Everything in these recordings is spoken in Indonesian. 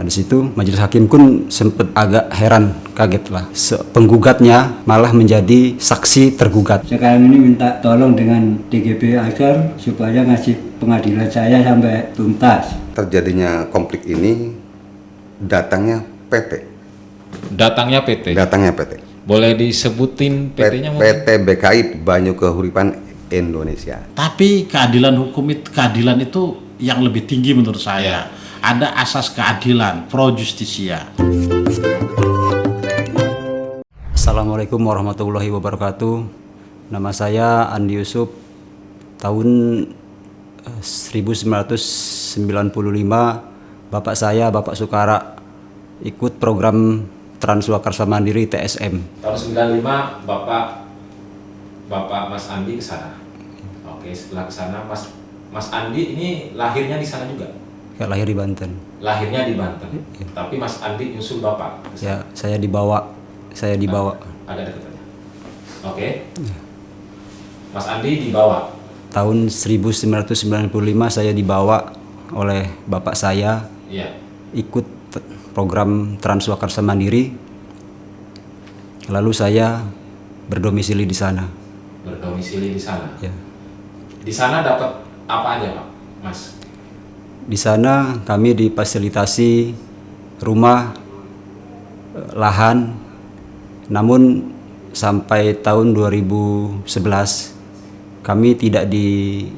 Nah, di situ majelis hakim pun sempat agak heran, kaget lah. Penggugatnya malah menjadi saksi tergugat. Sekarang ini minta tolong dengan DGB agar supaya ngasih pengadilan saya sampai tuntas. Terjadinya konflik ini datangnya PT. Datangnya PT. Datangnya PT. Boleh disebutin PT-nya? PT BKI Banyu Kehuripan Indonesia. Tapi keadilan itu yang lebih tinggi menurut saya. Ada asas keadilan, pro justisia. Assalamualaikum warahmatullahi wabarakatuh. Nama saya Andi Yusuf. Tahun 1995 bapak saya, Bapak Sukara, ikut program Transwakarsa Mandiri TSM. Tahun 95 Bapak Mas Andi ke sana. Oke, setelah ke sana Mas Andi ini lahirnya di sana juga? Ya, lahir di Banten. Lahirnya di Banten. Ya. Tapi Mas Andi nyusul Bapak ke sana? Ya, saya dibawa. Agak dekat aja. Oke. Mas Andi dibawa. Tahun 1995 saya dibawa oleh bapak saya. Iya. Ikut program Transwakarsa Mandiri. Lalu saya berdomisili di sana. Berdomisili di sana. Ya. Di sana dapat apa aja, Pak, Mas? Di sana kami difasilitasi rumah, lahan. Namun sampai tahun 2011 kami tidak diberikan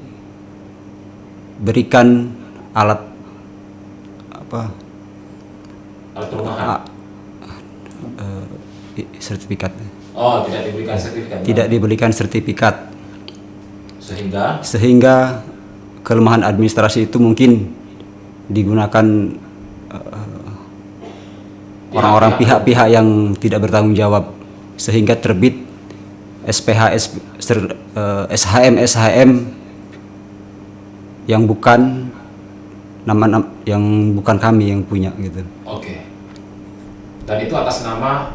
alat rumahan. Sertifikat. Oh, tidak diberikan sertifikat. Tidak diberikan sertifikat. Sehingga kelemahan administrasi itu mungkin digunakan orang-orang pihak-pihak yang tidak bertanggung jawab, sehingga terbit SHM yang bukan bukan kami yang punya gitu. Oke. Dan itu atas nama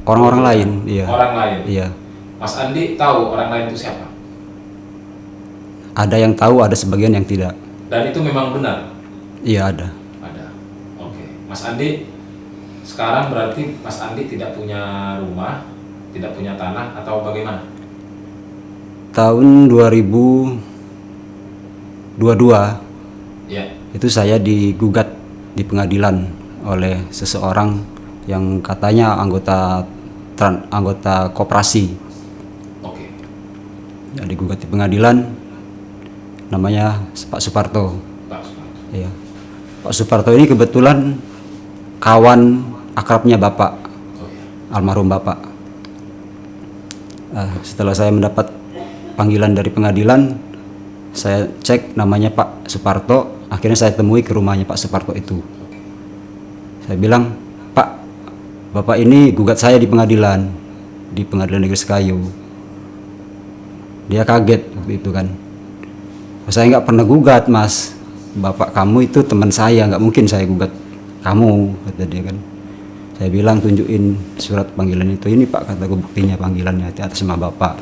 orang-orang lain, iya. Orang lain. Iya. Mas Andi tahu orang lain itu siapa? Ada yang tahu, ada sebagian yang tidak. Dan itu memang benar? Iya, ada. Ada. Oke. Mas Andi, sekarang berarti Mas Andi tidak punya rumah, tidak punya tanah, atau bagaimana? Tahun 2022 ya. Itu saya digugat di pengadilan oleh seseorang yang katanya anggota koperasi. Oke. Ya, digugat di pengadilan, namanya Pak Suparto. Pak Suparto. Ya. Pak Suparto ini kebetulan kawan akrabnya Bapak, almarhum Bapak. Setelah saya mendapat panggilan dari pengadilan, saya cek namanya Pak Suparto. Akhirnya saya temui ke rumahnya Pak Suparto itu. Saya bilang, Pak, Bapak ini gugat saya di Pengadilan Negeri Sekayu. Dia kaget waktu itu kan. Saya nggak pernah gugat, Mas. Bapak kamu itu teman saya, nggak mungkin saya gugat kamu, kata dia kan. Saya bilang, tunjukin surat panggilan itu. Ini Pak, kataku, buktinya panggilannya atas nama Bapak.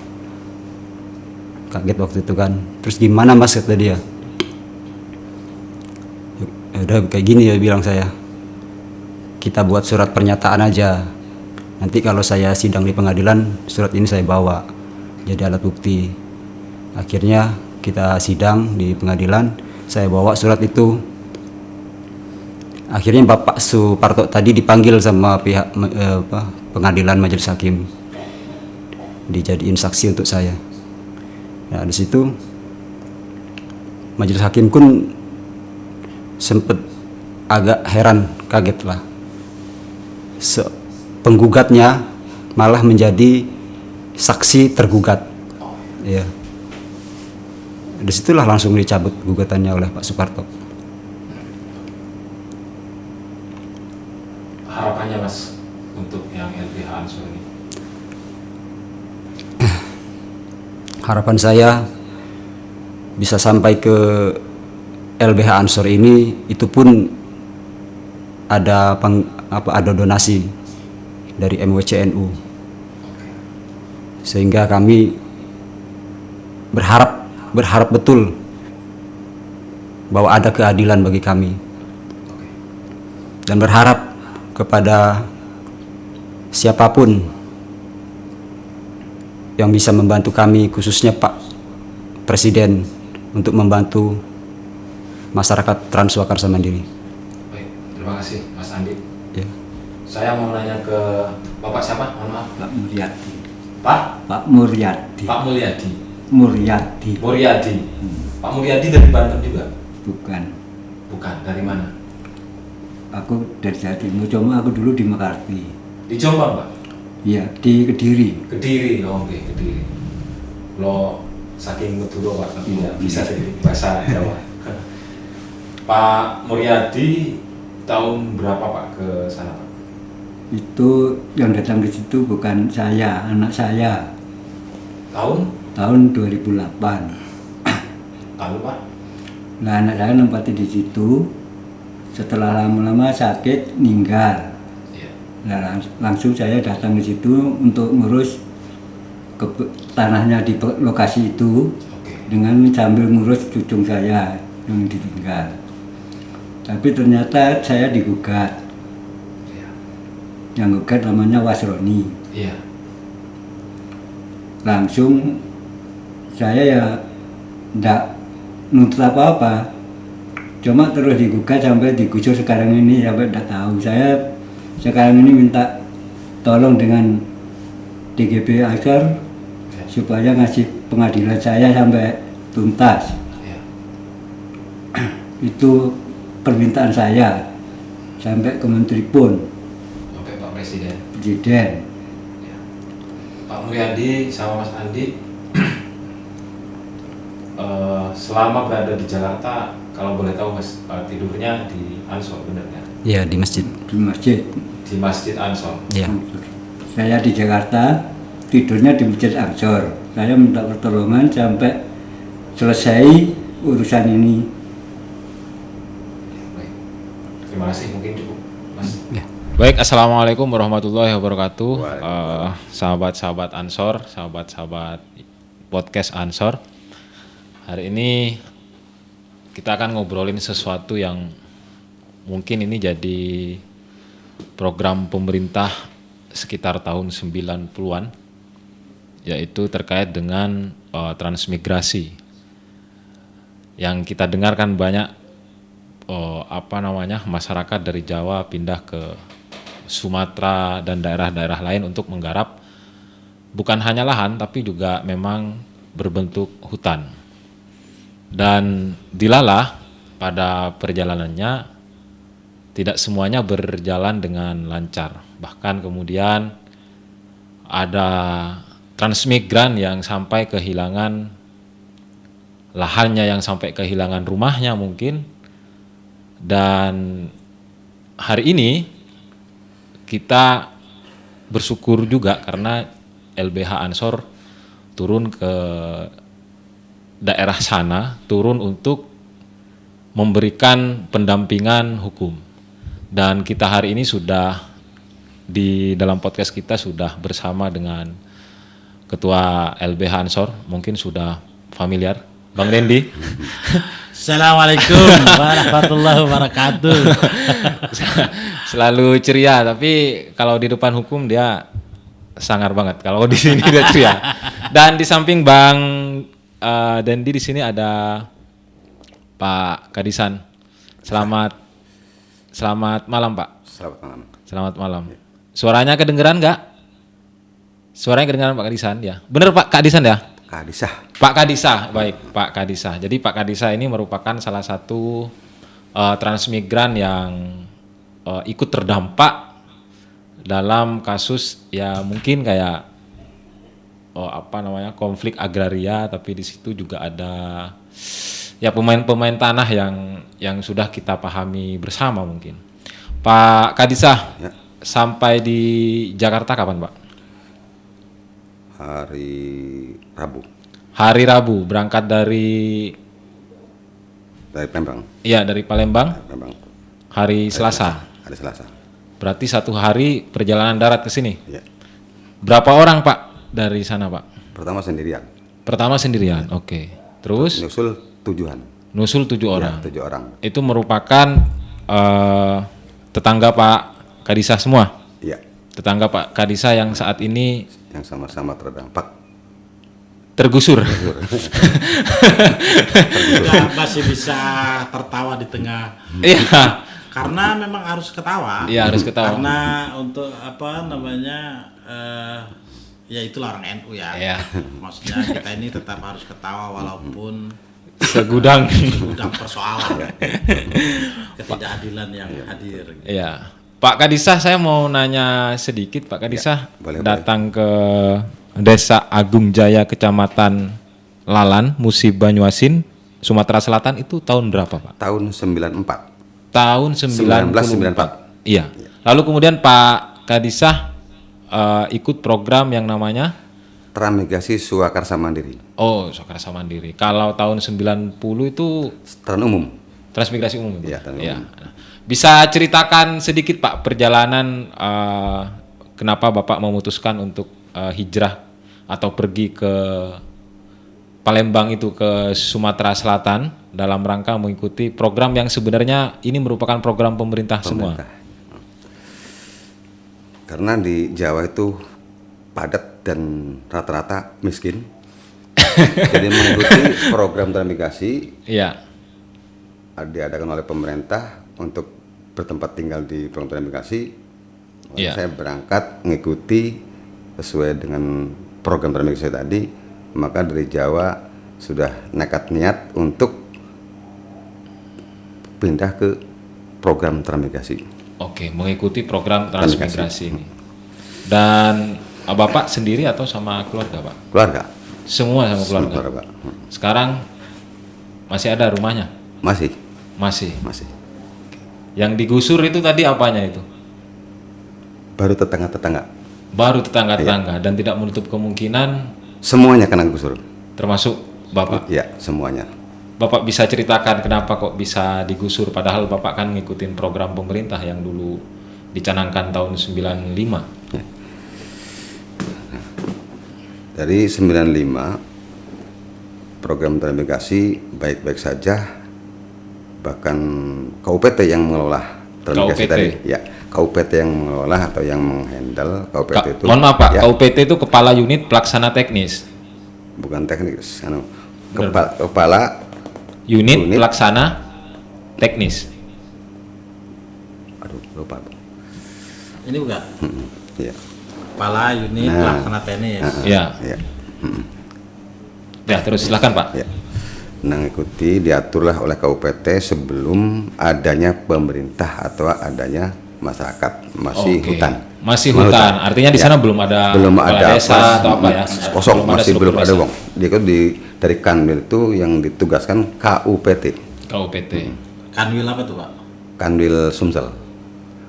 Kaget waktu itu kan. Terus gimana, Mas, kata dia. Ya udah kayak gini ya, bilang saya. Kita buat surat pernyataan aja. Nanti kalau saya sidang di pengadilan, surat ini saya bawa jadi alat bukti. Akhirnya kita sidang di pengadilan, saya bawa surat itu. Akhirnya Bapak Suparto tadi dipanggil sama pihak pengadilan majelis hakim, dijadiin saksi untuk saya. Nah, di situ majelis hakim pun sempat agak heran, kaget lah. Penggugatnya malah menjadi saksi tergugat. Ya. Disitulah langsung dicabut gugatannya oleh Pak Suparto. Harapannya, Mas, untuk yang LBH Ansor ini? Harapan saya bisa sampai ke LBH Ansor ini, itu pun ada donasi dari MWCNU, sehingga kami berharap betul bahwa ada keadilan bagi kami. dan berharap kepada siapapun yang bisa membantu kami, khususnya Pak Presiden, untuk membantu masyarakat Transwakarsa Mandiri. Baik, terima kasih Mas Andi. Ya. Saya mau nanya ke Bapak siapa? Mohon maaf. Pak Muryadi. Pak Muryadi. Pak Mulyadi. Muryadi. Muryadi. Pak Muryadi dari Banten juga? Bukan. Bukan, dari mana? Aku dari Jawa Timur, cuma aku dulu di Mekarti. Di Jombang, Pak? Iya, di Kediri. Kediri, oh oke, Kediri. Lo saking Madura Pak, tapi ya bisa sedikit bahasa Jawa. Pak Muryadi tahun berapa Pak ke sana Pak? Itu yang datang ke situ bukan saya, anak saya. Tahun? Tahun 2008. Lalu Pak? Nah, anak saya nempati di situ. Setelah lama-lama sakit, meninggal. Iya. Nah, langsung saya datang ke situ untuk ngurus tanahnya di lokasi itu, Oke. dengan sambil ngurus cucu saya yang ditinggal. Tapi ternyata saya digugat. Iya. Yang gugat namanya Wasroni. Iya. Langsung saya ya ndak nuntut apa-apa, cuma terus digugat sampai digusur sekarang ini, sampai ndak tahu. Saya sekarang ini minta tolong dengan DGB Ansor supaya ngasih pengadilan saya sampai tuntas. Iya. Itu permintaan saya sampai ke Menteri pun, Sampai Pak Presiden. Presiden. Ya. Pak Muryadi sama Mas Andi selama berada di Jakarta, kalau boleh tahu Mas, tidurnya di Ansor benar ya? Ya, di masjid. Di masjid. Di Masjid Ansor. Ya. Saya di Jakarta, tidurnya di Masjid Ansor. Saya minta pertolongan sampai selesai urusan ini. Baik. Terima kasih, mungkin cukup Mas. Ya. Baik, Assalamualaikum warahmatullahi wabarakatuh. Sahabat-sahabat Ansor, sahabat-sahabat podcast Ansor. Hari ini kita akan ngobrolin sesuatu yang mungkin ini jadi program pemerintah sekitar tahun 90-an, yaitu terkait dengan transmigrasi. Yang kita dengarkan banyak masyarakat dari Jawa pindah ke Sumatera dan daerah-daerah lain untuk menggarap bukan hanya lahan tapi juga memang berbentuk hutan. Dan dilalah pada perjalanannya tidak semuanya berjalan dengan lancar. Bahkan kemudian ada transmigran yang sampai kehilangan lahannya, yang sampai kehilangan rumahnya mungkin. Dan hari ini kita bersyukur juga karena LBH Ansor turun ke daerah sana, turun untuk memberikan pendampingan hukum. Dan kita hari ini sudah di dalam podcast kita sudah bersama dengan Ketua LBH Ansor, mungkin sudah familiar, Bang Dendi. Assalamualaikum warahmatullahi wabarakatuh. Selalu ceria, tapi kalau di depan hukum dia sangar banget. Kalau di sini dia ceria. Dan di samping Bang Dendi di sini ada Pak Kadisan. Selamat malam Pak. Selamat malam. Selamat malam. Suaranya kedengeran nggak? Suaranya kedengeran Pak Kadisan ya. Bener Pak Kadisan ya? Kadisah. Pak Kadisa, baik Pak Kadisa. Jadi Pak Kadisa ini merupakan salah satu transmigran yang ikut terdampak dalam kasus ya mungkin kayak konflik agraria, tapi di situ juga ada ya pemain tanah yang sudah kita pahami bersama mungkin. Pak Kadisa, Ya. sampai di Jakarta kapan Pak? Hari Rabu Hari Rabu, berangkat dari Palembang. Iya, dari Palembang. Palembang. Hari Selasa. Hari Selasa. Berarti 1 hari perjalanan darat ke sini. Ya. Berapa orang Pak dari sana Pak? Pertama sendirian. Pertama sendirian. Oke. Terus Nyusul tujuan. nusul 7 orang. Ya, 7 orang. Itu merupakan tetangga Pak Kadisa semua. Ya, Tetangga Pak Kadisa yang saat ini yang sama-sama terdampak. tergusur. Kita masih bisa tertawa di tengah. Iya. Karena memang harus ketawa. Iya, harus ketawa. Karena untuk apa namanya ya itulah orang NU ya. Iya. Maksudnya kita ini tetap harus ketawa walaupun Segudang. udang persoalan ketidakadilan yang hadir. Iya. Pak Kadisa, saya mau nanya sedikit Pak Kadisa. boleh, Datang ke Desa Agung Jaya, Kecamatan Lalan, Musi Banyuasin, Sumatera Selatan itu tahun berapa Pak? Tahun 94. Tahun 1994. Iya. Lalu kemudian Pak Kadisa ikut program yang namanya Transmigrasi Swakarsa Mandiri. Swakarsa Mandiri. Kalau tahun 90 itu Tran umum. transmigrasi umum. Iya, transmigrasi Iya. umum. Bisa ceritakan sedikit Pak perjalanan kenapa Bapak memutuskan untuk hijrah atau pergi ke Palembang itu ke Sumatera Selatan dalam rangka mengikuti program yang sebenarnya ini merupakan program pemerintah semua. Karena di Jawa itu padat dan rata-rata miskin. Jadi mengikuti program transmigrasi Iya. diadakan oleh pemerintah untuk bertempat tinggal di program transmigrasi. Iya. Saya berangkat mengikuti sesuai dengan program transmigrasi tadi, maka dari Jawa sudah nekat niat untuk pindah ke program transmigrasi. Oke, mengikuti program transmigrasi ini. Dan Bapak sendiri atau sama keluarga Pak? Keluarga. Semua sama keluarga. Keluarga. Sekarang masih ada rumahnya? Masih. Masih. Yang digusur itu tadi apanya itu? Baru tetangga-tetangga. Baru tetangga-tetangga dan tidak menutup kemungkinan Semuanya kena gusur. termasuk Bapak. Ya, semuanya. Bapak bisa ceritakan kenapa kok bisa digusur padahal Bapak kan ngikutin program pemerintah yang dulu dicanangkan tahun 95. Dari 95 program transmigrasi baik-baik saja, bahkan KUPT yang mengelola transmigrasi KUPT. tadi. Ya, KUPT yang mengelola atau yang menghandle KUPT itu. Mohon maaf Pak, ya, KUPT itu Kepala Unit Pelaksana Teknis. bukan teknis, kepala Unit Unit. Pelaksana Teknis. aduh lupa. Ini bukan Ya. kepala unit pelaksana teknis. Ya. Ya. Ya, terus silakan Pak. Ya. Nah, ikuti diaturlah oleh KUPT sebelum adanya pemerintah atau adanya masyarakat, masih Oke. hutan. Masih Memang hutan. Artinya di sana belum ada kepala desa atau apa ya? Kosong, masih belum struktur ada desa. wong. Dia kan dari Kanwil itu yang ditugaskan KUPT, KUPT. Kanwil apa tuh Pak? Kanwil Sumsel,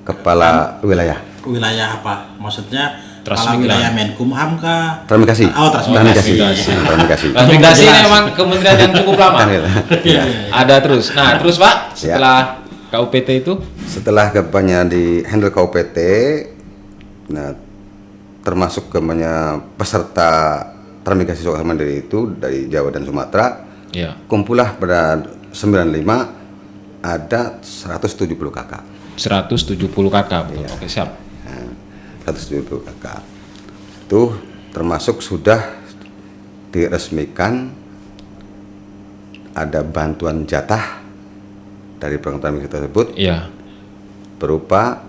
kepala wilayah. Wilayah apa? Maksudnya kepala Transmigran. wilayah Menkumham kah? Transmigrasi. Oh, transmigrasi. Transmigrasi. Transmigrasi ini Jelas. memang kementerian yang cukup lama. Kanwil. Iya. Ada terus. Nah, terus Pak, setelah KUPT itu Setelah kebanyakan di handle KUPT, nah termasuk kebanyakan peserta transmigrasi Swakarsa Mandiri itu dari Jawa dan Sumatera, ya, kumpullah pada 95 ada 170 kakak. 170 kakak, betul. Oke, siap. Nah, 170 kakak. Itu termasuk sudah diresmikan ada bantuan jatah dari program transmigrasi tersebut Iya. berupa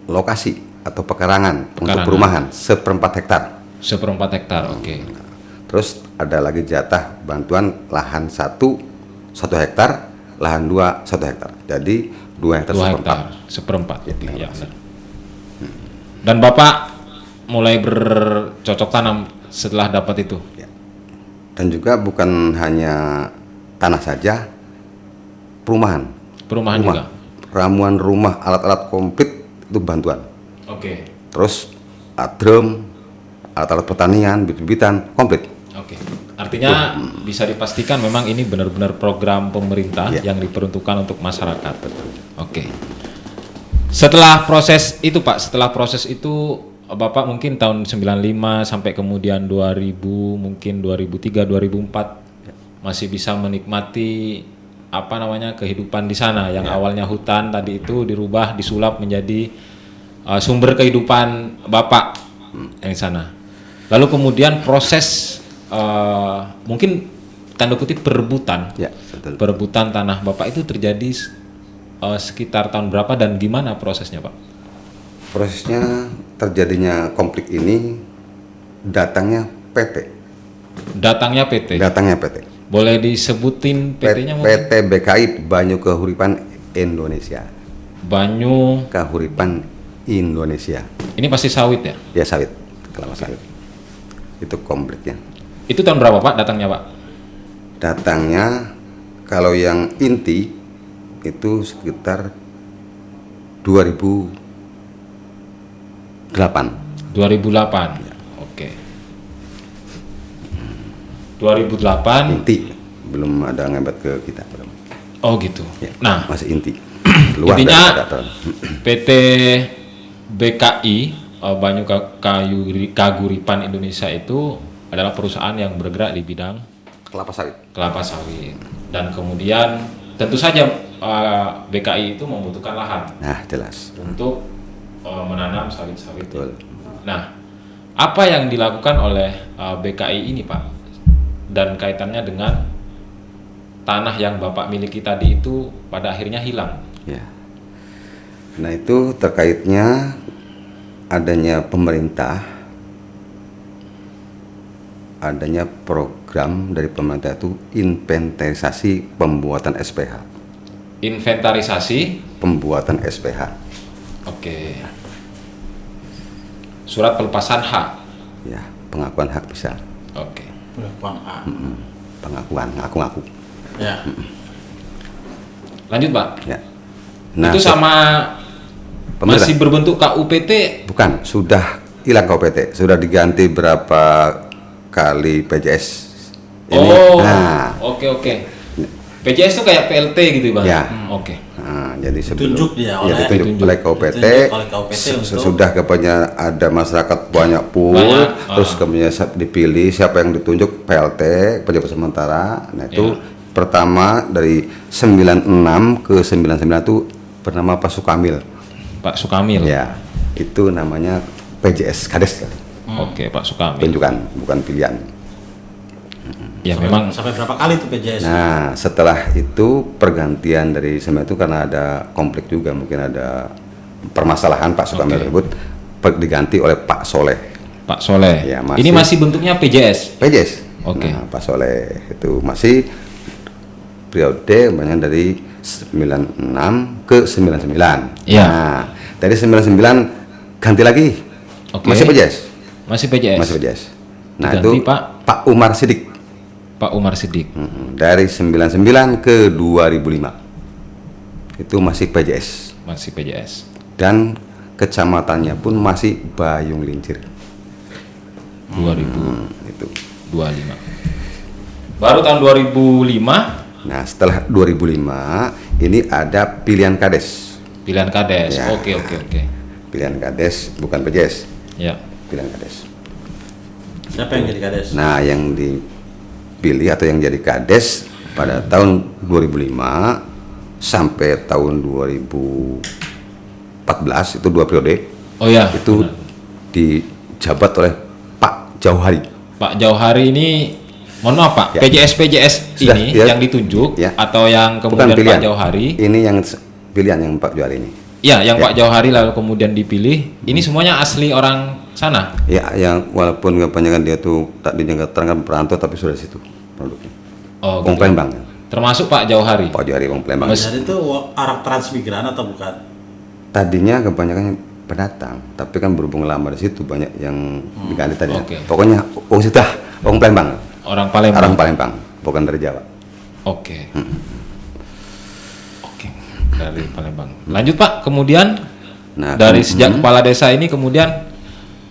lokasi atau pekarangan untuk Pekarangan. perumahan 1/4 hektar. 1/4 hektar. Oke. Terus ada lagi jatah bantuan lahan 1 hektar, lahan 2 1 hektar. Jadi 2 hektar 2 1/4. hektar, 1/4. Ya, benar. Dan Bapak mulai bercocok tanam setelah dapat itu. Ya. Dan juga bukan hanya tanah saja, perumahan. Perumahan juga. Ramuan rumah, alat-alat komplit itu bantuan. Oke. Terus drum, alat-alat pertanian, bibit-bibitan komplit. Oke. Artinya bisa dipastikan memang ini benar-benar program pemerintah Ya. yang diperuntukkan untuk masyarakat. Oke. Setelah proses itu Pak, setelah proses itu Bapak mungkin tahun 95 sampai kemudian 2000, mungkin 2003, 2004 masih bisa menikmati apa namanya kehidupan di sana yang awalnya hutan tadi itu dirubah disulap menjadi sumber kehidupan Bapak yang di sana. Lalu kemudian proses mungkin tanda kutip perebutan, Ya, betul. perebutan tanah Bapak itu terjadi sekitar tahun berapa dan gimana prosesnya Pak? Prosesnya terjadinya konflik ini datangnya PT. Datangnya PT. Datangnya PT. Boleh disebutin PT-nya mungkin? PT BKI Banyu Kahuripan Indonesia. Banyu. Kahuripan Indonesia. Ini pasti sawit ya? Ya sawit, kelapa sawit. Itu konfliknya. Itu tahun berapa Pak datangnya Pak? Datangnya kalau yang inti itu sekitar 2008. 2008. Oke. 2008. Inti belum ada ngebet ke kita belum. Oh gitu. Ya, Nah, masih inti. Luar intinya dari dataran. PT BKI Banyu Kahuripan Indonesia itu adalah perusahaan yang bergerak di bidang Kelapa sawit. kelapa sawit. Dan kemudian tentu saja BKI itu membutuhkan lahan Nah, jelas. untuk menanam sawit-sawit. Betul. Nah, apa yang dilakukan oleh BKI ini Pak? Dan kaitannya dengan tanah yang Bapak miliki tadi itu pada akhirnya hilang. Ya. Nah, itu terkaitnya adanya pemerintah, adanya program dari pemerintah itu inventarisasi pembuatan SPH. Inventarisasi. Pembuatan SPH. Oke. Surat pelepasan hak. Ya, pengakuan hak besar. Oke. Pengakuan A. Pengakuan, ngaku-ngaku. Ya. Lanjut Pak. Ya. Itu sama pemerintah. masih berbentuk KUPT. Bukan, sudah hilang KUPT, sudah diganti berapa kali PJS. Oh. Nah, Oke. PJS itu kayak PLT gitu Bang. Ya. Oke. nah, jadi sebelum Ditunjuk dia oleh- ditunjuk oleh KUPT. ditunjuk oleh KUPT untuk- Sesudah kemudian ada masyarakat banyak pool, Banyak, terus kemudian dipilih siapa yang ditunjuk PLT, pejabat sementara. Nah, itu pertama dari 96 ke 99 itu bernama Pak Sukamil. Pak Sukamil. Ya, itu namanya PJS Kades. Oke, Pak Sukamil. Tunjukkan, bukan pilihan. Ya Sampai- memang sampai berapa kali itu PJS? Nah, setelah itu pergantian dari semua itu karena ada konflik juga, mungkin ada permasalahan Pak Sukamil Oke. tersebut diganti oleh Pak Soleh. Pak Soleh. Ya, masih. Ini masih bentuknya PJS. PJS. Oke. Nah, Pak Soleh itu masih periode banyak dari 96 ke 99. Iya. Nah, dari 99 ganti lagi. Oke. Masih PJS. Masih PJS. Masih PJS. Nah, Diganti, itu Pak? Pak Umar Sidik. Pak Umar Sidik. Dari 99 ke 2005 itu masih PJS Masih PJS. dan kecamatannya pun masih Bayung Lincir 2025. itu. Baru tahun 2005 Nah, setelah 2005 ini ada pilihan Kades. pilihan Kades. Ya. Oke. Pilihan Kades bukan PJS, Ya. pilihan Kades. Siapa yang jadi kades? Nah, yang dipilih atau yang jadi Kades pada tahun 2005 sampai tahun 2014 itu 2 periode. Oh ya. Itu benar. dijabat oleh Pak Jauhari. Pak Jauhari ini, mohon maaf Pak, Ya. PJS Sudah, ini ya. yang ditunjuk Ya. atau yang Bukan kemudian pilihan. Pak Jauhari? Ini yang pilihan yang Pak Jauhari ini. Ya, yang Ya. Pak Jauhari lalu kemudian dipilih. Ini semuanya asli orang sana. Ya, yang walaupun kebanyakan dia tuh tak terangkan perantau tapi sudah di situ produknya. Oh, Wong gitu. Palembang. Termasuk Pak Jauhari. Pak Jauhari Wong Palembang. Jadi itu arah transmigran atau bukan? Tadinya kebanyakan pendatang, tapi kan berhubung lama di situ banyak yang diganti tadi. Oke. Pokoknya Wong Sitah, Wong Palembang. Orang Palembang. Orang Palembang, bukan dari Jawa. Oke. Oke. Dari Palembang. Lanjut Pak, kemudian Nah, dari sejak kepala desa ini kemudian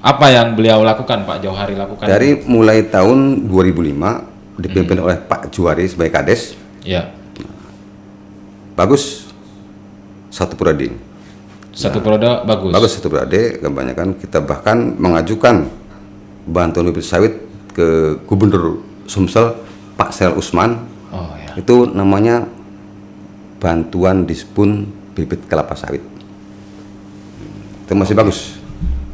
apa yang beliau lakukan, Pak Jauhari lakukan? dari mulai tahun 2005 dipimpin oleh Pak Juari sebagai Kades. Ya. Bagus. Satu periode. Satu periode bagus. Bagus satu periode, kebanyakan kita bahkan mengajukan bantuan bibit sawit ke Gubernur Sumsel Pak Sel Usman. Oh ya. Itu namanya bantuan dispun bibit kelapa sawit. Itu masih bagus,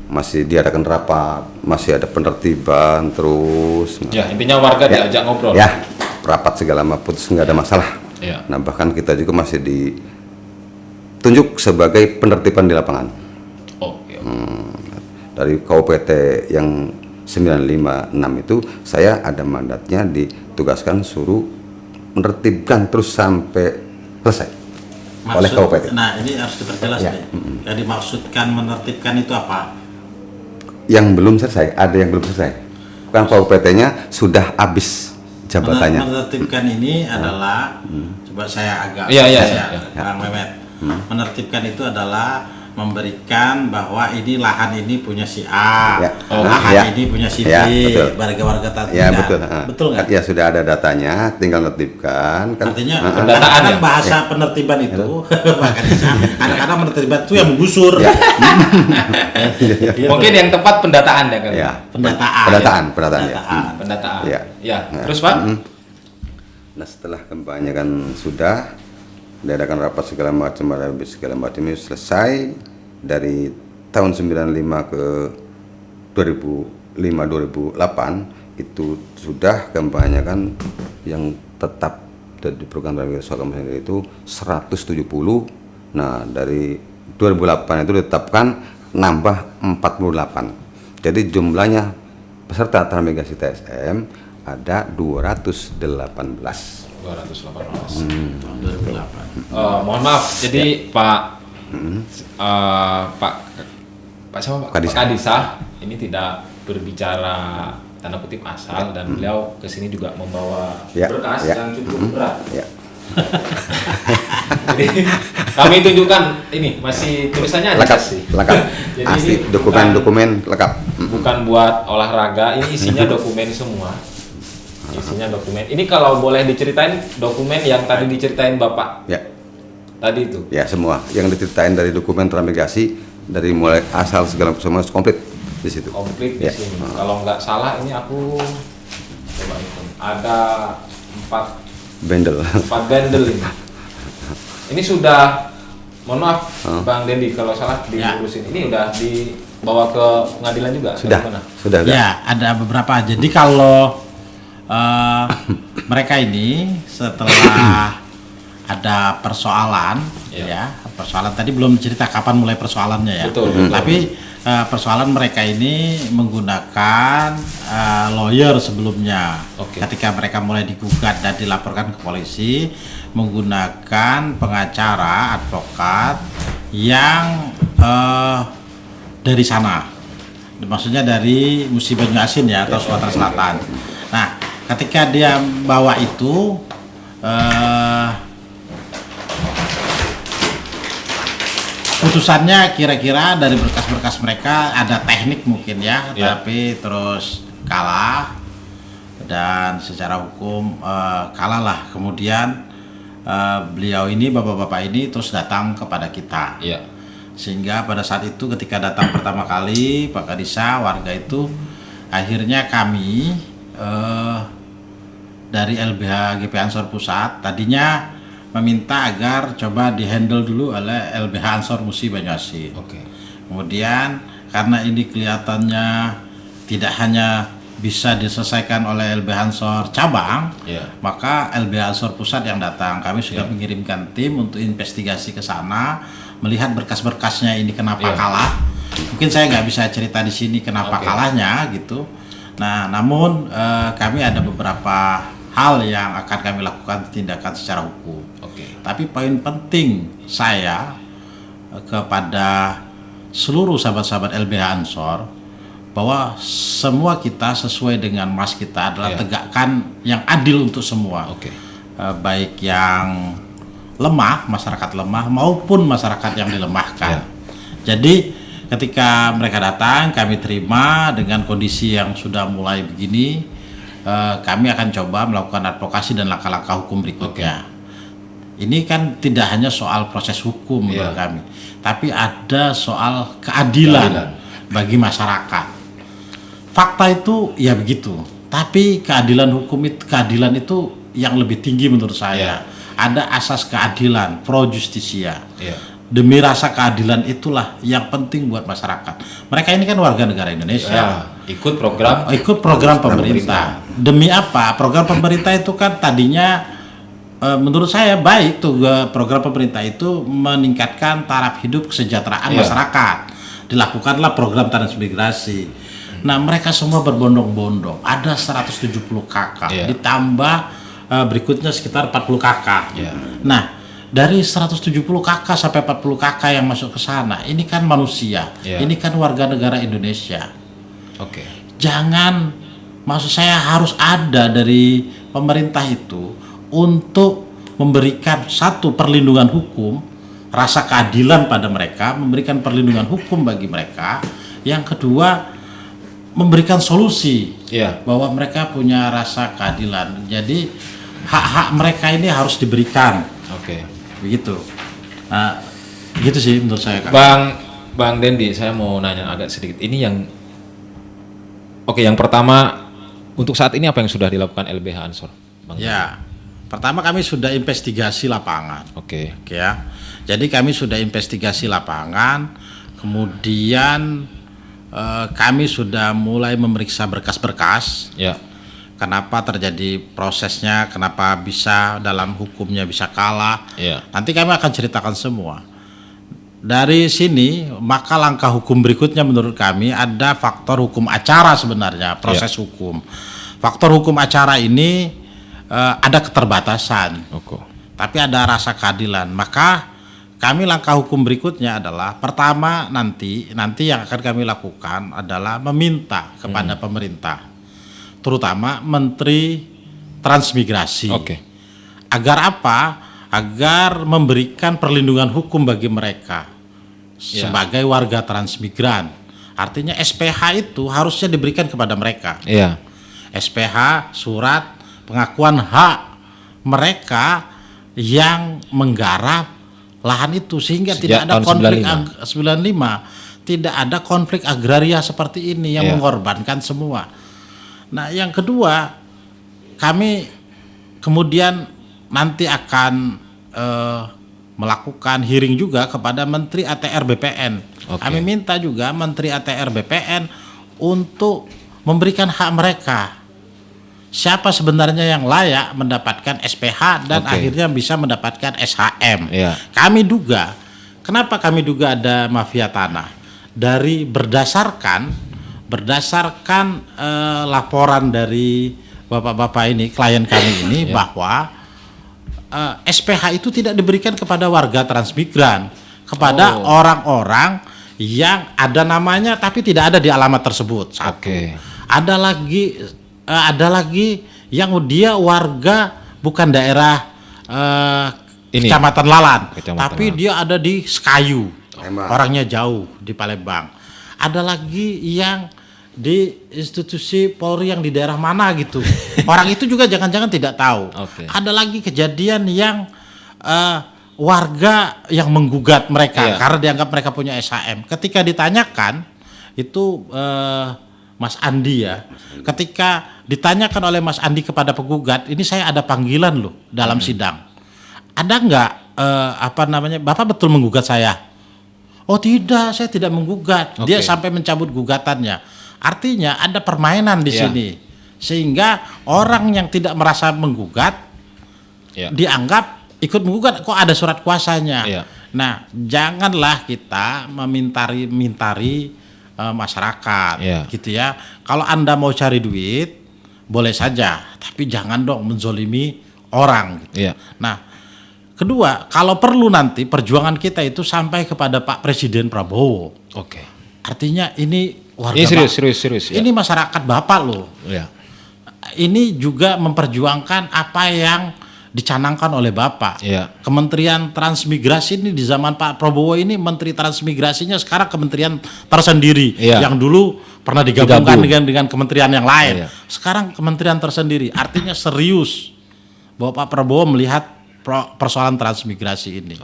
masih diadakan rapat, masih ada penertiban terus. Ya, intinya warga Ya. diajak ngobrol. Ya, rapat segala macam putus, nggak ada masalah. Ya. Nah, bahkan kita juga masih ditunjuk sebagai penertiban di lapangan. Oke. Dari KUPT yang 956 itu saya ada mandatnya ditugaskan suruh menertibkan terus sampai selesai oleh KUPT. Nah, ini harus diperjelas Ya. nih. Yang dimaksudkan menertibkan itu apa? Yang belum selesai, ada yang belum selesai. Bukan KUPT-nya sudah habis jabatannya. Menertibkan ini adalah, coba saya agak Iya, iya, saya, iya. Bang Mehmet. Menertibkan itu adalah memberikan bahwa ini lahan ini punya si A, Ya. lahan Ya. ini punya si B, Ya, betul. warga-warga tadi. Ya betul. Betul nggak? Ya sudah ada datanya, tinggal menertibkan. Kan, Artinya pendataan kadang-kadang ya? bahasa penertiban itu, kadang-kadang menertiban itu yang menggusur. Mungkin yang tepat pendataan ya kan? Ya. Pendataan. Pendataan ya. Pendataan. Ya. Ya. Nah, Terus Pak? Nah, setelah kampanye kan sudah diadakan rapat segala macam ini selesai dari tahun 95 ke 2005-2008 itu sudah kampanye kan yang tetap di program soal kampanye itu 170. Nah, dari 2008 itu ditetapkan nambah 48. Jadi jumlahnya peserta transmigrasi TSM ada 218. 218. 2008. Mohon maaf, jadi Pak Pak siapa Pak? Kadisa. Pak Kadisa ini tidak berbicara tanda kutip asal dan beliau kesini juga membawa Ya, berkas ya. yang cukup berat. Ya. Jadi kami tunjukkan ini masih tulisannya aja Lengkap, sih. lengkap. Jadi Asli ini dokumen lengkap. bukan buat olahraga, ini isinya dokumen semua. Isinya dokumen. Ini kalau boleh diceritain dokumen yang tadi diceritain Bapak Ya, tadi itu. ya semua yang diceritain dari dokumen transmigrasi dari mulai asal segala semua komplit di situ. Komplit di Ya. sini. Kalau nggak salah ini aku coba hitung. Ada 4 Bendel. bundle ini. Ini sudah, mohon maaf Bang Dendi kalau salah Ya. diurusin. Ini udah dibawa ke pengadilan juga. Sudah, Bagaimana? sudah. Ya, ada beberapa. Jadi kalau mereka ini setelah ada persoalan, Ya. persoalan tadi belum cerita kapan mulai persoalannya ya. Betul. Tapi persoalan mereka ini menggunakan lawyer sebelumnya. Oke. Ketika mereka mulai digugat dan dilaporkan ke polisi, menggunakan pengacara, advokat yang dari sana. Maksudnya dari Musi Banyu Asin ya, atau Sumatera Selatan. Nah, ketika dia bawa itu putusannya kira-kira dari berkas-berkas mereka ada teknik mungkin ya, Ya. tapi terus kalah dan secara hukum kalah lah. Kemudian beliau ini, bapak-bapak ini terus datang kepada kita. Iya. Sehingga pada saat itu ketika datang pertama kali Pak Kadisa, warga itu akhirnya kami dari LBH GP Ansor Pusat tadinya meminta agar coba dihandle dulu oleh LBH Ansor Musi Banyu Asin. Oke. Kemudian karena ini kelihatannya tidak hanya bisa diselesaikan oleh LBH Ansor cabang, Iya. maka LBH Ansor Pusat yang datang. Kami sudah mengirimkan tim untuk investigasi ke sana, melihat berkas-berkasnya ini kenapa Iya. kalah. Mungkin saya nggak bisa cerita di sini kenapa Oke. kalahnya gitu. Nah, namun kami ada beberapa hal yang akan kami lakukan tindakan secara hukum. Oke. Tapi poin penting saya kepada seluruh sahabat-sahabat LBH Ansor bahwa semua kita sesuai dengan mas kita adalah Iya. tegakkan yang adil untuk semua. Oke. Baik yang lemah, masyarakat lemah maupun masyarakat yang dilemahkan. Jadi ketika mereka datang, kami terima dengan kondisi yang sudah mulai begini. Kami akan coba melakukan advokasi dan langkah-langkah hukum berikutnya. Ini kan tidak hanya soal proses hukum menurut Iya. kami, tapi ada soal keadilan bagi masyarakat. Fakta itu ya begitu, tapi keadilan hukum itu, keadilan itu yang lebih tinggi menurut saya. ada asas keadilan, pro justisia. Iya. Demi rasa keadilan itulah yang penting buat masyarakat. Mereka ini kan warga negara Indonesia. Ikut program Ikut program pemerintah. Demi apa? Program pemerintah itu kan tadinya menurut saya baik tuh, program pemerintah itu meningkatkan taraf hidup kesejahteraan masyarakat. Dilakukanlah program transmigrasi. Nah, mereka semua berbondong-bondong. Ada 170 kakak, ditambah berikutnya sekitar 40 kakak. Nah, dari 170 kakak sampai 40 kakak yang masuk ke sana, ini kan manusia. Ini kan warga negara Indonesia. Oke. Jangan, maksud saya harus ada dari pemerintah itu untuk memberikan satu perlindungan hukum, rasa keadilan pada mereka, memberikan perlindungan hukum bagi mereka. Yang kedua, memberikan solusi bahwa mereka punya rasa keadilan. Jadi hak-hak mereka ini harus diberikan. Oke. Begitu. Nah, gitu sih menurut saya, Kak. Bang Dendi, saya mau nanya agak sedikit. Ini yang yang pertama, untuk saat ini apa yang sudah dilakukan LBH Ansor, Bang? Ya, pertama kami sudah investigasi lapangan. Oke. Ya, jadi kami sudah investigasi lapangan, kemudian kami sudah mulai memeriksa berkas-berkas. Ya. Kenapa terjadi prosesnya, kenapa bisa dalam hukumnya bisa kalah. Ya. Nanti kami akan ceritakan semua. Dari sini, maka langkah hukum berikutnya menurut kami ada faktor hukum acara sebenarnya, proses hukum. Faktor hukum acara ini ada keterbatasan, tapi ada rasa keadilan. Maka kami langkah hukum berikutnya adalah pertama nanti yang akan kami lakukan adalah meminta kepada pemerintah, terutama Menteri Transmigrasi. Agar apa? Agar memberikan perlindungan hukum bagi mereka sebagai warga transmigran. Artinya SPH itu harusnya diberikan kepada mereka. SPH, surat pengakuan hak mereka yang menggarap lahan itu, sehingga tidak ada konflik 95, tidak ada konflik agraria seperti ini yang mengorbankan semua. Nah, yang kedua, kami kemudian nanti akan melakukan hearing juga kepada Menteri ATR BPN. Kami minta juga Menteri ATR BPN untuk memberikan hak mereka. Siapa sebenarnya yang layak mendapatkan SPH dan akhirnya bisa mendapatkan SHM. Kami duga, kenapa kami duga ada mafia tanah? Dari berdasarkan laporan dari bapak-bapak ini, klien kami ini, bahwa SPH itu tidak diberikan kepada warga transmigran, kepada orang-orang yang ada namanya tapi tidak ada di alamat tersebut. Satu. Ada lagi yang dia warga bukan daerah Kecamatan Lalan, tapi dia ada di Sekayu, orangnya jauh di Palembang. Ada lagi yang di institusi Polri yang di daerah mana gitu. Orang itu juga jangan-jangan tidak tahu. Ada lagi kejadian yang warga yang menggugat mereka karena dianggap mereka punya SHM. Ketika ditanyakan itu Mas Andi ketika ditanyakan oleh Mas Andi kepada penggugat, ini saya ada panggilan loh dalam sidang. Ada nggak Bapak betul menggugat saya? Oh tidak, saya tidak menggugat. Dia sampai mencabut gugatannya. Artinya ada permainan di sini, sehingga orang yang tidak merasa menggugat dianggap ikut menggugat. Kok ada surat kuasanya? Nah, janganlah kita mintari masyarakat, gitu ya. Kalau Anda mau cari duit, boleh saja, tapi jangan dong menzolimi orang. Gitu. Nah, kedua, kalau perlu nanti perjuangan kita itu sampai kepada Pak Presiden Prabowo. Artinya ini warga serius. Ini masyarakat Bapak loh. Ini juga memperjuangkan apa yang dicanangkan oleh Bapak. Kementerian Transmigrasi ini di zaman Pak Prabowo ini Menteri Transmigrasinya sekarang kementerian tersendiri. Yang dulu pernah digabungkan dengan kementerian yang lain. Sekarang kementerian tersendiri. Artinya serius bahwa Pak Prabowo melihat persoalan transmigrasi ini.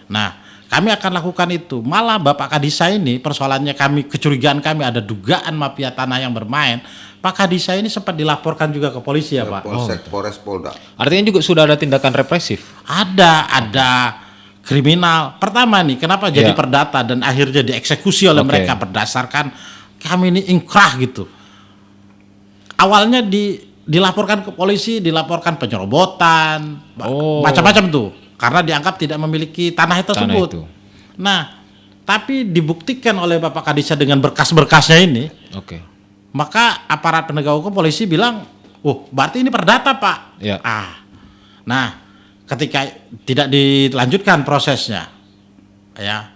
Nah, kami akan lakukan itu. Malah Bapak Kadisa ini persoalannya kecurigaan kami ada dugaan mafia tanah yang bermain. Pak Kadisa ini sempat dilaporkan juga ke polisi ya Pak. Polsek, Polres, Polda. Artinya juga sudah ada tindakan represif. Ada kriminal. Pertama nih, kenapa jadi Iya. perdata dan akhirnya dieksekusi oleh Oke. mereka berdasarkan kami ini ingkrah gitu. Awalnya dilaporkan ke polisi, dilaporkan penyerobotan, macam-macam tuh, karena dianggap tidak memiliki tanah tersebut. itu. Nah, tapi dibuktikan oleh Bapak Kadisa dengan berkas-berkasnya ini, Oke. maka aparat penegak hukum polisi bilang, oh berarti ini perdata Pak. Iya. Nah ketika tidak dilanjutkan prosesnya, ya,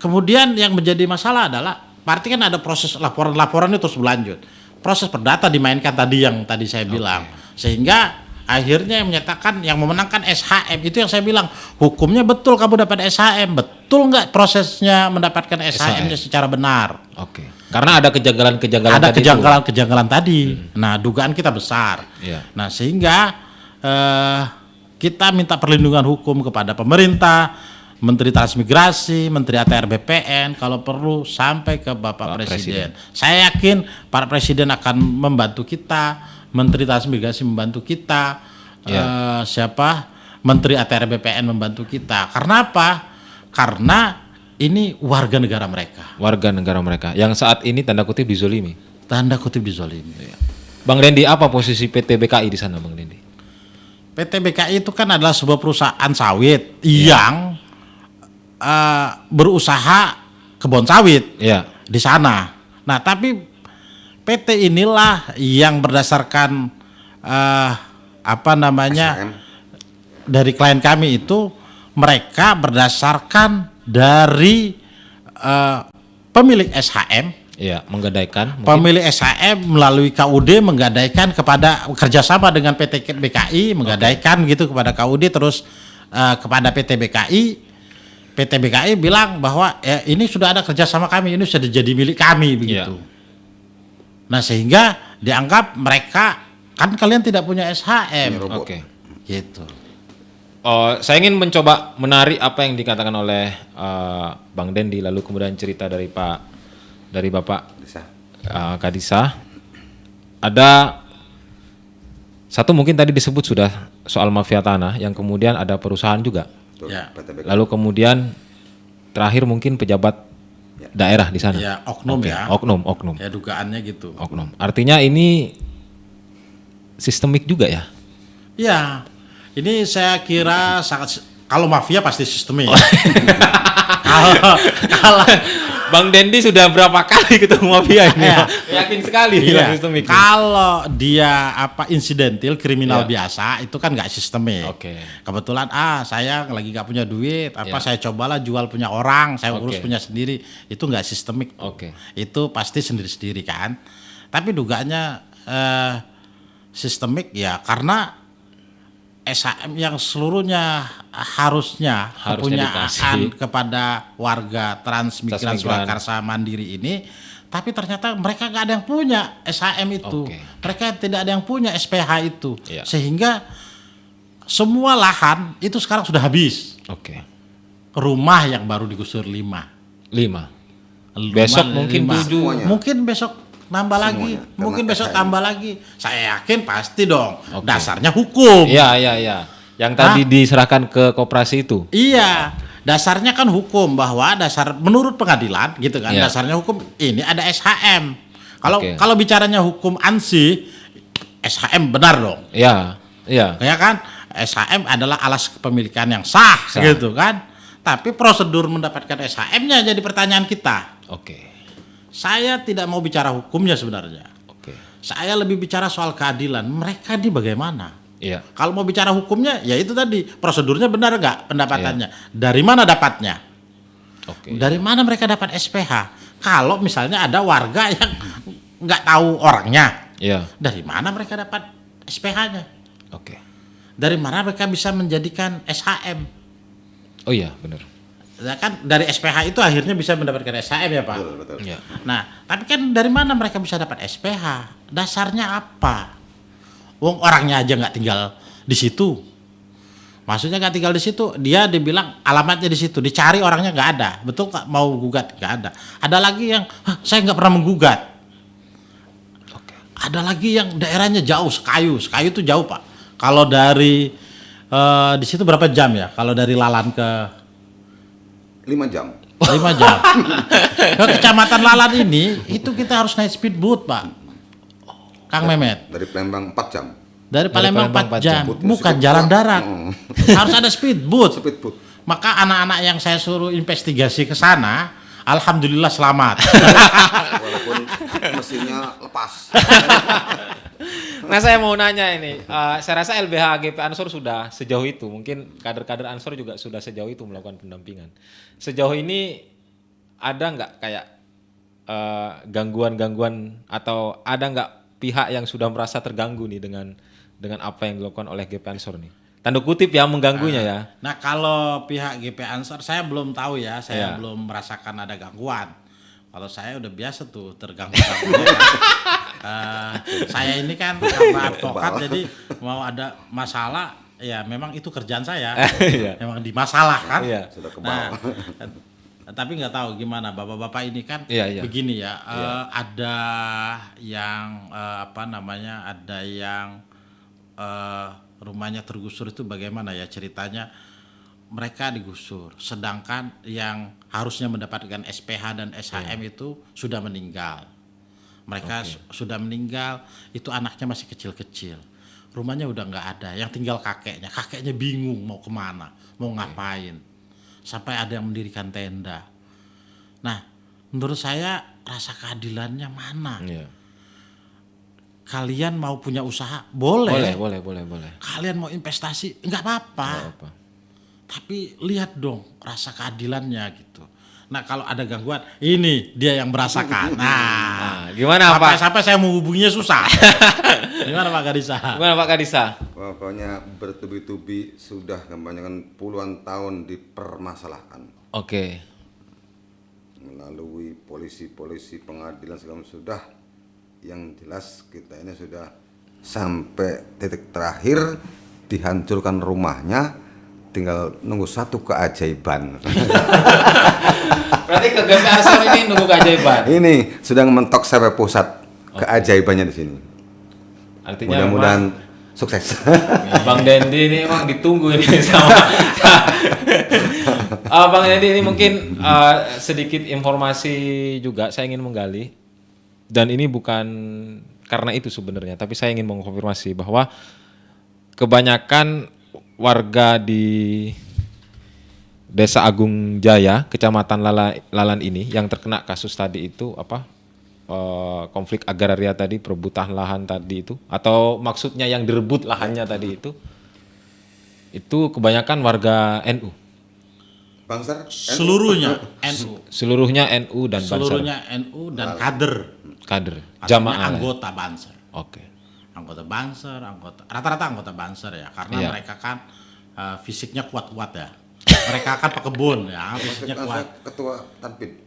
kemudian yang menjadi masalah adalah, berarti kan ada proses laporan itu terus berlanjut. Proses perdata dimainkan tadi yang tadi saya bilang, sehingga akhirnya yang menyatakan yang memenangkan SHM itu yang saya bilang hukumnya betul kamu dapat SHM, betul nggak prosesnya mendapatkan SHM-nya secara benar? Oke. Karena ada kejanggalan-kejanggalan Ada tadi itu. kejanggalan-kejanggalan tadi. Nah, dugaan kita besar. Iya. Nah, sehingga kita minta perlindungan hukum kepada pemerintah, Menteri Transmigrasi, Menteri ATR BPN, kalau perlu sampai ke Bapak Presiden. Saya yakin Pak Presiden akan membantu kita, Menteri Transmigrasi membantu kita, Menteri ATR BPN membantu kita. Karena apa? Karena ini warga negara mereka. Warga negara mereka yang saat ini tanda kutip dizolimi. Tanda kutip dizolimi. Bang Dendi, apa posisi PT BKI di sana, Bang Dendi? PT BKI itu kan adalah sebuah perusahaan sawit yang berusaha kebun sawit Iya. di sana. Nah, tapi PT inilah yang berdasarkan SHM. dari klien kami itu, mereka berdasarkan dari pemilik SHM. Iya, menggadaikan. Pemilik SHM melalui KUD menggadaikan kepada kerjasama dengan PT BKI, menggadaikan gitu kepada KUD, terus kepada PT BKI. PT BKI bilang bahwa ini sudah ada kerjasama kami, ini sudah jadi milik kami begitu. Nah, sehingga dianggap mereka, kan kalian tidak punya SHM, Oke. gitu. Saya ingin mencoba menarik apa yang dikatakan oleh Bang Dendi, lalu kemudian cerita dari Bapak Bisa. Kadisa. Ada satu mungkin tadi disebut sudah soal mafia tanah, yang kemudian ada perusahaan juga. Betul. Ya. PT BKI. Lalu kemudian terakhir mungkin pejabat daerah di sana. Ya, oknum Oke, ya. Oknum. Ya, dugaannya gitu. Oknum. Artinya ini sistemik juga ya? Ya, ini saya kira sangat, kalau mafia pasti sistemik. Kalau Bang Dendi sudah berapa kali ketemu mafia ini? Iya. Yakin sekali iya, bilang sistemik. kalau dia insidentil kriminal Iya. biasa itu kan nggak sistemik. Oke. Kebetulan saya lagi nggak punya duit, Iya. saya cobalah jual punya orang, saya urus Oke. punya sendiri, itu nggak sistemik. Oke. Itu pasti sendiri-sendiri kan. Tapi dugaannya sistemik ya karena SHM yang seluruhnya harusnya kepunyaan dikasih kepada warga Transmigran Transmigran. Surakarsa Mandiri ini, tapi ternyata mereka nggak ada yang punya SHM itu. Oke. Mereka tidak ada yang punya SPH itu. Iya. Sehingga semua lahan itu sekarang sudah habis. Oke. Rumah yang baru digusur 5. 5. Besok mungkin 7. Semuanya. Mungkin besok nambah lagi, Semuanya, mungkin karena besok SHM. tambah lagi. Saya yakin pasti dong. Oke. Dasarnya hukum. Iya. Yang tadi diserahkan ke koperasi itu. Iya, dasarnya kan hukum, bahwa menurut pengadilan gitu kan, Iya. dasarnya hukum ini ada SHM. Kalau Oke. kalau bicaranya hukum ANSI, SHM benar dong. Iya. Ya kan? SHM adalah alas kepemilikan yang sah. Gitu kan. Tapi prosedur mendapatkan SHM-nya jadi pertanyaan kita. Oke. Saya tidak mau bicara hukumnya sebenarnya. Oke. Saya lebih bicara soal keadilan. Mereka di bagaimana? Iya. Kalau mau bicara hukumnya, ya itu tadi, prosedurnya benar nggak pendapatannya? Iya. Dari mana dapatnya? Oke. Dari mana mereka dapat SPH? Kalau misalnya ada warga yang nggak tahu orangnya, Iya. dari mana mereka dapat SPH-nya? Oke. Dari mana mereka bisa menjadikan SHM? Oh iya, benar. Ya kan dari SPH itu akhirnya bisa mendapatkan SHM ya Pak. Betul. Iya. Nah, tapi kan dari mana mereka bisa dapat SPH? Dasarnya apa? Wong orangnya aja nggak tinggal di situ. Maksudnya nggak tinggal di situ, dia dibilang alamatnya di situ, dicari orangnya nggak ada, betul nggak? Mau gugat nggak ada. Ada lagi yang saya nggak pernah menggugat. Ada lagi yang daerahnya jauh, Sekayu itu jauh Pak. Kalau dari di situ berapa jam ya? Kalau dari Lalan ke 5 jam. 5 jam. Ke Kecamatan Lalan ini itu kita harus naik speedboat Pak. Kang Mehmet. Dari Palembang 4 jam. Dari Palembang 4 jam, jam. bukan jalan darat. Harus ada speedboat. Speedboat. Maka anak-anak yang saya suruh investigasi ke sana, alhamdulillah selamat. Walaupun mesinnya lepas. Nah saya mau nanya ini, saya rasa LBH GP Ansor sudah sejauh itu, mungkin kader-kader Ansor juga sudah sejauh itu melakukan pendampingan. Sejauh ini ada nggak kayak gangguan-gangguan atau ada nggak pihak yang sudah merasa terganggu nih dengan apa yang dilakukan oleh GP Ansor nih? Tanda kutip ya mengganggunya ya. Nah kalau pihak GP Ansor saya belum tahu ya, saya belum merasakan ada gangguan. Kalau saya udah biasa tuh terganggu. Saya ini kan karena advokat jadi mau ada masalah ya memang itu kerjaan saya. Memang dimasalahkan. Sudah kebal. Nah, tapi nggak tahu gimana bapak-bapak ini kan begini ya. Ada yang ada yang rumahnya tergusur itu bagaimana ya ceritanya. Mereka digusur, sedangkan yang harusnya mendapatkan SPH dan SHM itu sudah meninggal. Mereka sudah meninggal, itu anaknya masih kecil-kecil. Rumahnya udah nggak ada, yang tinggal kakeknya. Kakeknya bingung mau kemana, mau ngapain. Sampai ada yang mendirikan tenda. Nah, menurut saya rasa keadilannya mana? Kalian mau punya usaha, boleh. Kalian mau investasi, nggak apa-apa. Tapi lihat dong rasa keadilannya gitu. Nah kalau ada gangguan, ini dia yang merasakan. Nah gimana Pak? Sampai saya menghubunginya susah. Gimana Pak Kadisa? Pokoknya bertubi-tubi sudah kebanyakan puluhan tahun dipermasalahkan. Oke. Melalui polisi pengadilan segala sudah. Yang jelas kita ini sudah sampai titik terakhir dihancurkan rumahnya. Tinggal nunggu satu keajaiban. Berarti ke GP Ansor ini nunggu keajaiban. Ini sedang mentok sampai pusat keajaibannya di sini. Artinya mudah-mudahan sukses. Bang Dendi ini emang ditunggu ini sama. Bang Dendi ini mungkin sedikit informasi juga saya ingin menggali. Dan ini bukan karena itu sebenarnya, tapi saya ingin mengkonfirmasi bahwa kebanyakan warga di Desa Agung Jaya, Kecamatan Lalan ini yang terkena kasus tadi itu konflik agraria tadi, perebutan lahan tadi itu, atau maksudnya yang direbut lahannya tadi itu kebanyakan warga NU. Bangsar? Seluruhnya NU. Seluruhnya NU dan Banser. Seluruhnya NU dan kader. Jamaah. Anggota Banser. Oke. Anggota Banser, rata-rata anggota Banser ya, karena mereka kan fisiknya kuat-kuat ya. Mereka kan pekebun ya, fisiknya kuat. Ketua Tanpid.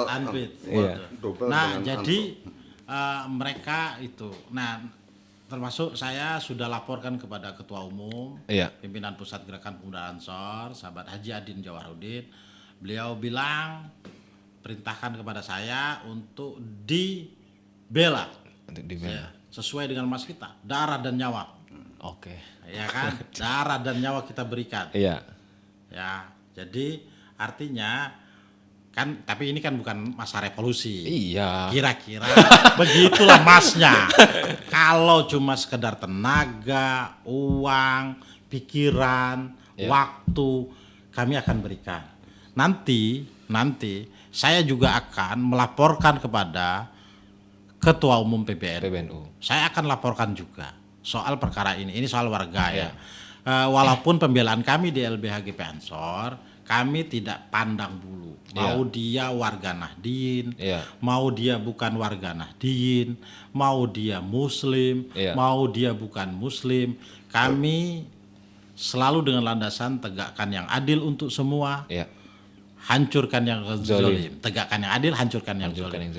Tanpid. Nah, jadi mereka itu. Nah, termasuk saya sudah laporkan kepada Ketua Umum, Pimpinan Pusat Gerakan Pemuda Ansor, sahabat Haji Adin Jawaruddin. Beliau bilang perintahkan kepada saya untuk dibela. Sesuai dengan mas kita, darah dan nyawa. Oke. Ya kan, darah dan nyawa kita berikan. Iya. Ya, jadi artinya kan, tapi ini kan bukan masa revolusi. Iya. Kira-kira begitulah masnya. Kalau cuma sekedar tenaga, uang, pikiran, waktu, kami akan berikan. Nanti saya juga akan melaporkan kepada Ketua Umum PBNU. Saya akan laporkan juga soal perkara ini. Ini soal warga ya. Walaupun pembelaan kami di LBH GP Ansor, kami tidak pandang bulu. Mau dia warga Nahdien, mau dia bukan warga Nahdien, mau dia Muslim, mau dia bukan Muslim. Kami selalu dengan landasan tegakkan yang adil untuk semua, hancurkan yang zalim. Tegakkan yang adil, hancurkan yang zalim.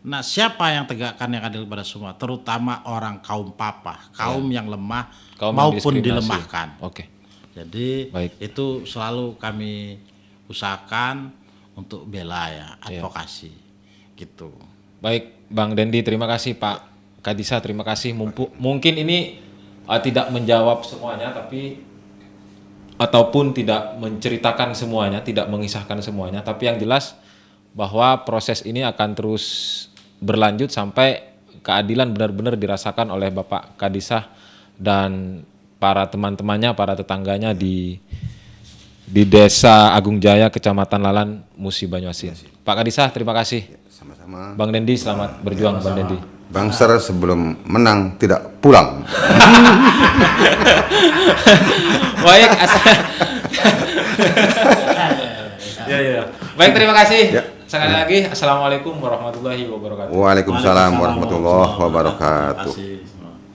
Nah, siapa yang tegakkan yang adil pada semua? Terutama orang kaum papa, kaum yang lemah Kaum yang maupun diskriminasi. dilemahkan. Oke. Jadi Baik. itu selalu kami usahakan untuk bela ya, advokasi gitu. Baik, Bang Dendi, terima kasih. Pak Kadisa, terima kasih. Mungkin ini tidak menjawab semuanya, tapi ataupun tidak menceritakan semuanya, tidak mengisahkan semuanya. Tapi yang jelas bahwa proses ini akan terus berlanjut sampai keadilan benar-benar dirasakan oleh Bapak Kadisa dan para teman-temannya, para tetangganya di Desa Agung Jaya, Kecamatan Lalan, Musi Banyuasin. Pak Kadisa, terima kasih. Sama-sama. Bang Dendi, selamat berjuang, Bang Dendi. Bangser sebelum menang tidak pulang. Baik, ya. Baik, terima kasih. Ya. Sekali lagi, assalamualaikum warahmatullahi wabarakatuh. Waalaikumsalam warahmatullahi wabarakatuh. Terima kasih.